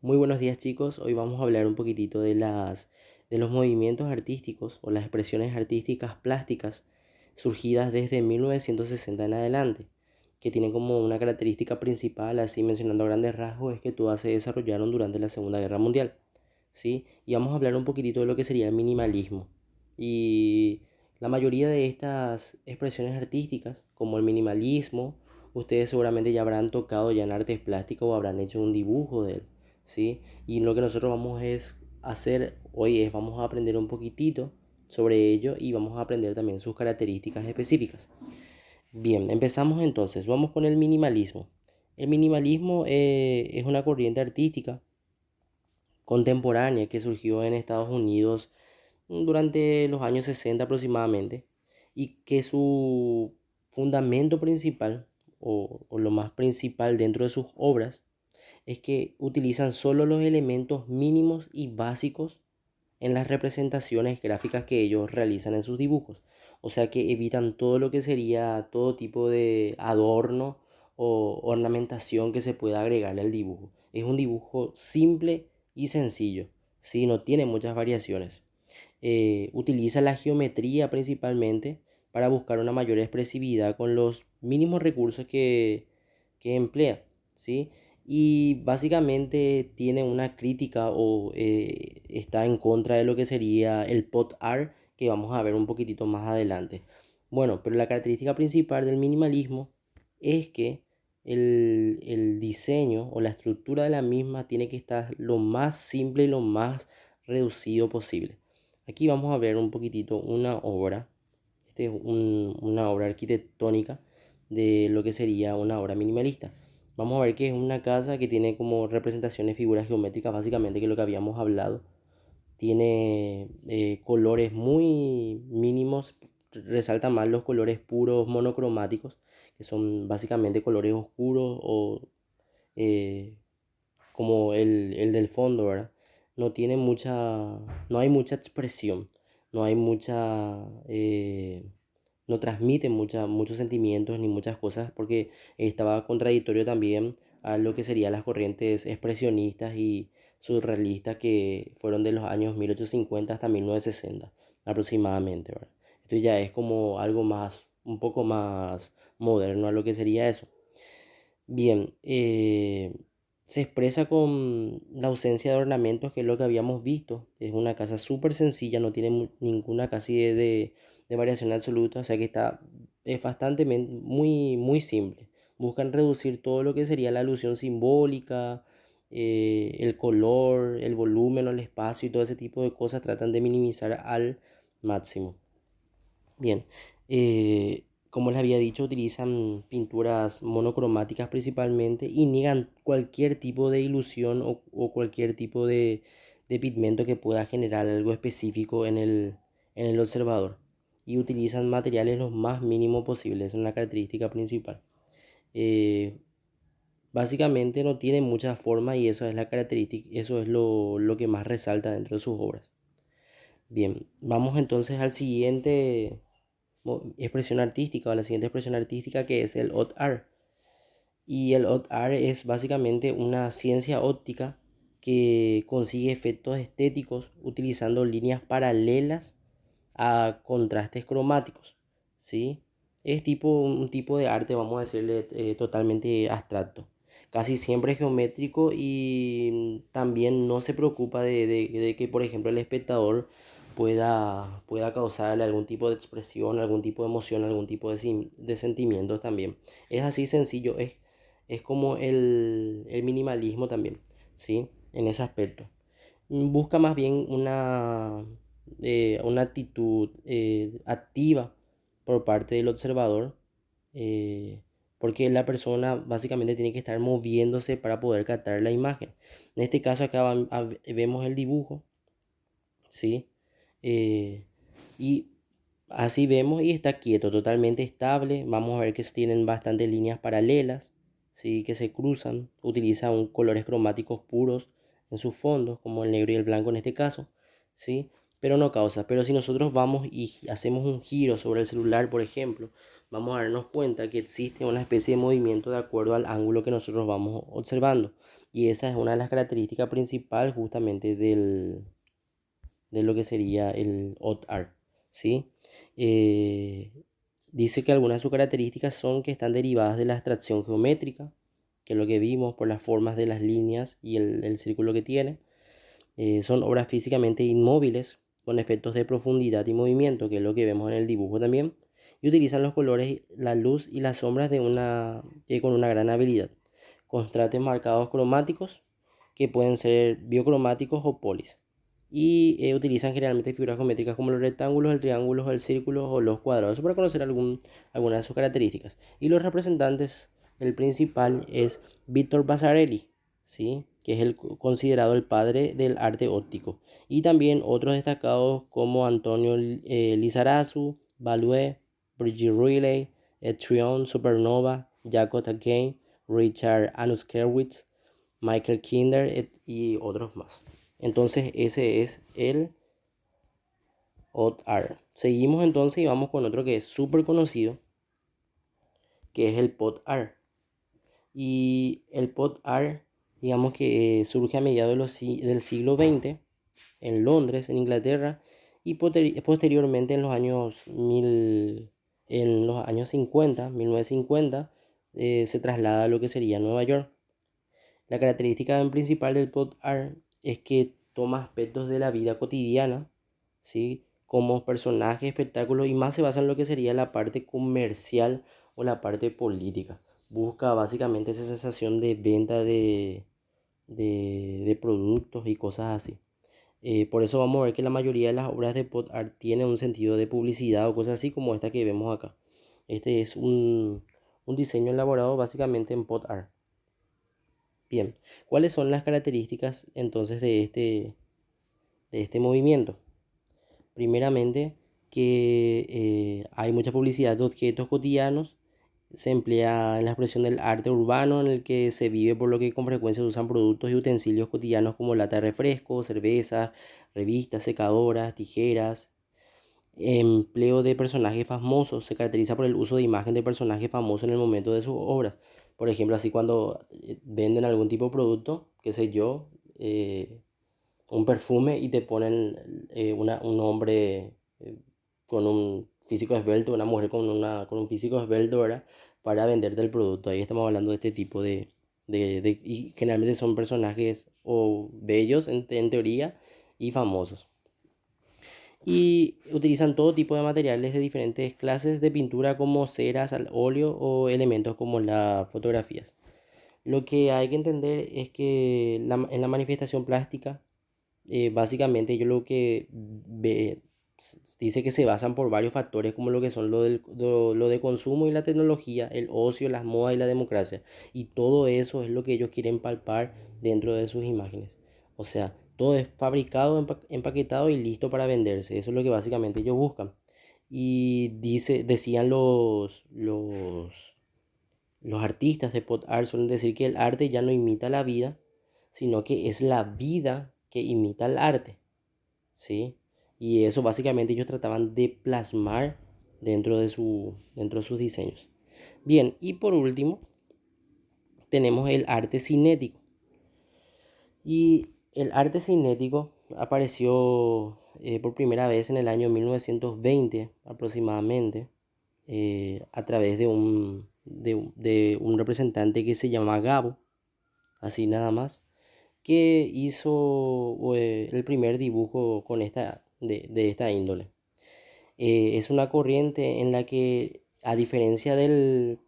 Muy buenos días chicos, hoy vamos a hablar un poquitito de los movimientos artísticos o las expresiones artísticas plásticas surgidas desde 1960 en adelante, que tienen como una característica principal, así mencionando a grandes rasgos, es que todas se desarrollaron durante la Segunda Guerra Mundial, ¿sí? Y vamos a hablar un poquitito de lo que sería el minimalismo. Y la mayoría de estas expresiones artísticas, como el minimalismo, ustedes seguramente ya habrán tocado ya en artes plásticas o habrán hecho un dibujo de él, ¿sí? Y lo que nosotros vamos es hacer hoy es vamos a aprender un poquitito sobre ello y vamos a aprender también sus características específicas. Bien, empezamos entonces. Vamos con el minimalismo. El minimalismo es una corriente artística contemporánea que surgió en Estados Unidos durante los años 60 aproximadamente y que su fundamento principal o lo más principal dentro de sus obras es que utilizan solo los elementos mínimos y básicos en las representaciones gráficas que ellos realizan en sus dibujos. O sea que evitan todo lo que sería todo tipo de adorno o ornamentación que se pueda agregarle al dibujo. Es un dibujo simple y sencillo, ¿sí? No tiene muchas variaciones. Utiliza la geometría principalmente para buscar una mayor expresividad con los mínimos recursos que emplea, ¿sí? Y básicamente tiene una crítica o está en contra de lo que sería el pot art, que vamos a ver un poquitito más adelante. Bueno, pero la característica principal del minimalismo es que el diseño o la estructura de la misma tiene que estar lo más simple y lo más reducido posible. Aquí vamos a ver un poquitito una obra. Este es una obra arquitectónica de lo que sería una obra minimalista. Vamos a ver que es una casa que tiene como representaciones figuras geométricas, básicamente, que es lo que habíamos hablado. Tiene colores muy mínimos, resalta más los colores puros monocromáticos, que son básicamente colores oscuros o eh, como el del fondo, ¿verdad? No tiene mucha, no hay mucha expresión, no hay mucha, no transmite muchos sentimientos ni muchas cosas porque estaba contradictorio también a lo que serían las corrientes expresionistas y surrealistas que fueron de los años 1850 hasta 1960 aproximadamente, ¿verdad? Esto ya es como algo más, un poco más moderno a lo que sería eso. Bien, se expresa con la ausencia de ornamentos, que es lo que habíamos visto. Es una casa súper sencilla, no tiene ninguna casi de variación absoluta, o sea que es bastante muy simple. Buscan reducir todo lo que sería la alusión simbólica, el color, el volumen o el espacio y todo ese tipo de cosas, tratan de minimizar al máximo. Bien, como les había dicho, utilizan pinturas monocromáticas principalmente y niegan cualquier tipo de ilusión o cualquier tipo de pigmento que pueda generar algo específico en el observador. Y utilizan materiales lo más mínimo posible, es una característica principal. Eh, Básicamente no tiene mucha forma y eso es la característica, eso es lo que más resalta dentro de sus obras. Bien, vamos entonces al siguiente expresión artística o la siguiente expresión artística, que es el hot art. Y el hot art es básicamente una ciencia óptica que consigue efectos estéticos utilizando líneas paralelas a contrastes cromáticos, ¿sí? Es un tipo de arte, vamos a decirle, totalmente abstracto. Casi siempre geométrico y también no se preocupa de que, por ejemplo, el espectador pueda causarle algún tipo de expresión, algún tipo de emoción, algún tipo de sentimientos también. Es así sencillo, es como el minimalismo también, ¿sí? En ese aspecto. Busca más bien una actitud activa por parte del observador, eh, porque la persona básicamente tiene que estar moviéndose para poder captar la imagen. En este caso acá vemos el dibujo, ¿sí? Eh, y así vemos y está quieto, totalmente estable. Vamos a ver que tienen bastantes líneas paralelas, ¿sí? Que se cruzan. Utiliza colores cromáticos puros en sus fondos, como el negro y el blanco en este caso, ¿sí? Pero no causa. Pero si nosotros vamos y hacemos un giro sobre el celular, por ejemplo, vamos a darnos cuenta que existe una especie de movimiento de acuerdo al ángulo que nosotros vamos observando. Y esa es una de las características principales justamente de lo que sería el Odd Art, ¿sí? Eh, Dice que algunas de sus características son que están derivadas de la abstracción geométrica, que es lo que vimos por las formas de las líneas y el círculo que tiene. Son obras físicamente inmóviles, con efectos de profundidad y movimiento, que es lo que vemos en el dibujo también, y utilizan los colores, la luz y las sombras con una gran habilidad. Contrastes marcados cromáticos, que pueden ser biocromáticos o polis. Y utilizan generalmente figuras geométricas como los rectángulos, el triángulo, el círculo o los cuadrados. Eso para conocer algunas de sus características. Y los representantes, el principal es Víctor Vasarely, ¿sí? Que es considerado el padre del arte óptico. Y también otros destacados como Antonio Lizarazu, Balouet, Brigitte Riley, Trion Supernova, Jacob Takei, Richard Anuskerwitz, Michael Kinder y otros más. Entonces ese es el Odd Art. Seguimos entonces y vamos con otro que es súper conocido, que es el Pot Art. Y el Pot Art, digamos que surge a mediados del siglo XX en Londres, en Inglaterra, y posteriormente en los años 50, 1950, se traslada a lo que sería Nueva York. La característica principal del Pot Art es que toma aspectos de la vida cotidiana, ¿sí? Como personajes, espectáculos, y más se basa en lo que sería la parte comercial o la parte política. Busca básicamente esa sensación de venta de productos y cosas así. Por eso vamos a ver que la mayoría de las obras de Pot Art tienen un sentido de publicidad o cosas así como esta que vemos acá. Este es un diseño elaborado básicamente en Pot Art. Bien, ¿cuáles son las características entonces de este movimiento? Primeramente, que hay mucha publicidad de objetos cotidianos, se emplea en la expresión del arte urbano en el que se vive, por lo que con frecuencia se usan productos y utensilios cotidianos como lata de refresco, cervezas, revistas, secadoras, tijeras. Empleo de personajes famosos, se caracteriza por el uso de imagen de personajes famosos en el momento de sus obras. Por ejemplo, así cuando venden algún tipo de producto, qué sé yo, un perfume y te ponen un hombre con un físico esbelto, una mujer con un físico esbelto, ¿verdad? Para venderte el producto. Ahí estamos hablando de este tipo y generalmente son personajes o bellos en teoría y famosos. Y utilizan todo tipo de materiales de diferentes clases de pintura como ceras al óleo o elementos como las fotografías. Lo que hay que entender es que en la manifestación plástica, básicamente ellos dice que se basan por varios factores como lo que son lo de consumo y la tecnología, el ocio, las modas y la democracia. Y todo eso es lo que ellos quieren palpar dentro de sus imágenes. O sea, todo es fabricado, empaquetado y listo para venderse. Eso es lo que básicamente ellos buscan. Y decían los artistas de pot art suelen decir que el arte ya no imita la vida, sino que es la vida que imita el arte, ¿sí? Y eso básicamente ellos trataban de plasmar dentro de sus diseños. Bien, y por último tenemos el arte cinético. Y el arte cinético apareció por primera vez en el año 1920 aproximadamente, a través de un representante que se llama Gabo, así nada más, que hizo el primer dibujo de esta índole. Es una corriente en la que, a diferencia del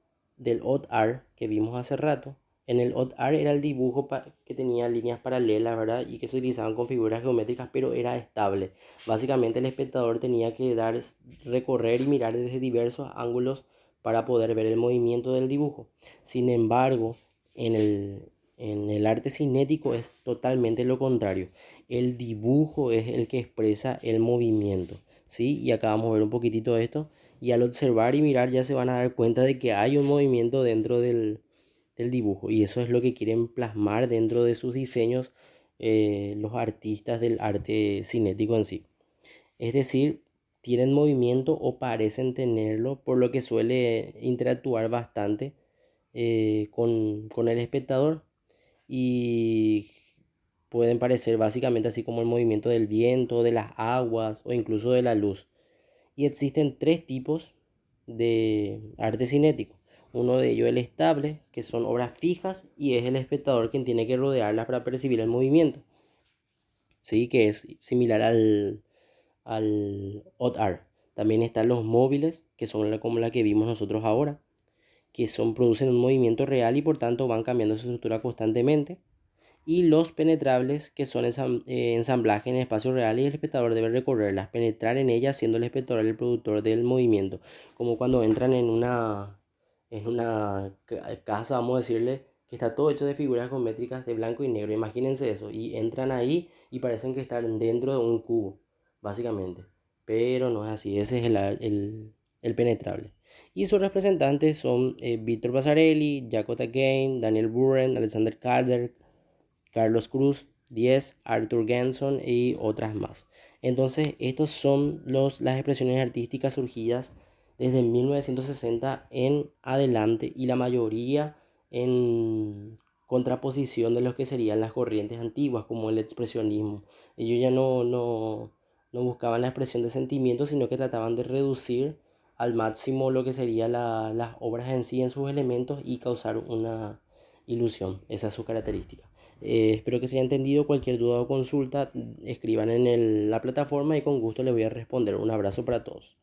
odd art que vimos hace rato, en el odd art era el dibujo que tenía líneas paralelas, ¿verdad? Y que se utilizaban con figuras geométricas, pero era estable. Básicamente el espectador tenía que recorrer y mirar desde diversos ángulos para poder ver el movimiento del dibujo. Sin embargo, en en el arte cinético es totalmente lo contrario. El dibujo es el que expresa el movimiento, ¿sí? Y acá vamos a ver un poquitito de esto. Y al observar y mirar ya se van a dar cuenta de que hay un movimiento dentro del dibujo. Y eso es lo que quieren plasmar dentro de sus diseños los artistas del arte cinético en sí. Es decir, tienen movimiento o parecen tenerlo, por lo que suele interactuar bastante con el espectador. y pueden parecer básicamente así como el movimiento del viento, de las aguas o incluso de la luz. Y existen tres tipos de arte cinético. Uno de ellos es el estable, que son obras fijas y es el espectador quien tiene que rodearlas para percibir el movimiento. ¿Sí? Que es similar al hot art. También están los móviles, que son como la que vimos nosotros ahora, que producen un movimiento real y por tanto van cambiando su estructura constantemente. Y los penetrables, que son ensamblaje en espacio real y el espectador debe recorrerlas, penetrar en ellas, siendo el espectador el productor del movimiento. Como cuando entran en una casa, vamos a decirle, que está todo hecho de figuras geométricas de blanco y negro. Imagínense eso. Y entran ahí y parecen que están dentro de un cubo, básicamente. Pero no es así. Ese es el penetrable. Y sus representantes son Víctor Basarelli, Jaco Takane, Daniel Buren, Alexander Calder, Carlos Cruz, 10, Arthur Genson y otras más. Entonces, estos son las expresiones artísticas surgidas desde 1960 en adelante y la mayoría en contraposición de lo que serían las corrientes antiguas como el expresionismo. Ellos ya no buscaban la expresión de sentimientos, sino que trataban de reducir al máximo lo que serían las obras en sí, en sus elementos y causar una ilusión. Esa es su característica. Espero que se haya entendido. Cualquier duda o consulta, escriban en la plataforma y con gusto les voy a responder. Un abrazo para todos.